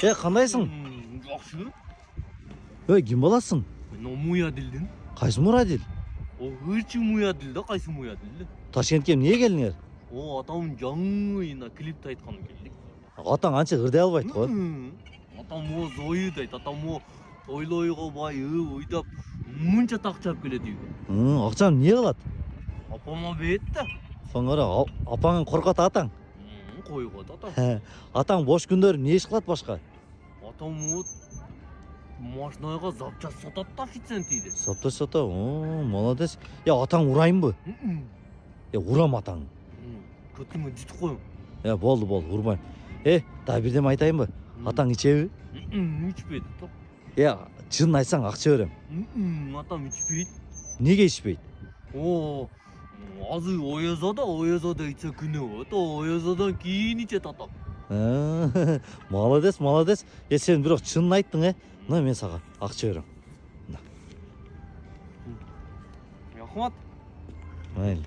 Кандайсың? Жакшы. Ким боласың? Мен Муядилдин. Кайсы Мурадил? Ырчы Муядил да, кайсы Муядил? Ташкентке эмне келдиңер? Атамдын жаңыйына клипти айтканы келдик. Атаң анча ырдай албайт го. Атам зою дейт, атам ойлойго бай, ойдап мынча такчап келет үйгө. Акчаны эмне кылат? Апама берет да. Соңора апаңын коркот атаң. Койгот атам. Атаң бош күндөрү эмне иш кылат башка? Атам машинага запчасть сатат да, официант иде. Сата, молодец. Атаң урайынбы? Урам атаң. Көтүңө жутуп коем. Болду, урбайм. Дагы бирдеме айтайынбы? Атаң ичеби? Ичпейт да. Чынын айтсаң акча берем. Атам ичпейт. Неге ичпейт? Азыр оязада ичсе күнөө болот. Оязадан кийин ичет атам. Молодец. Сен бирок чынын айттың, Мына мен сага акча берем. Рахмат. Мейли.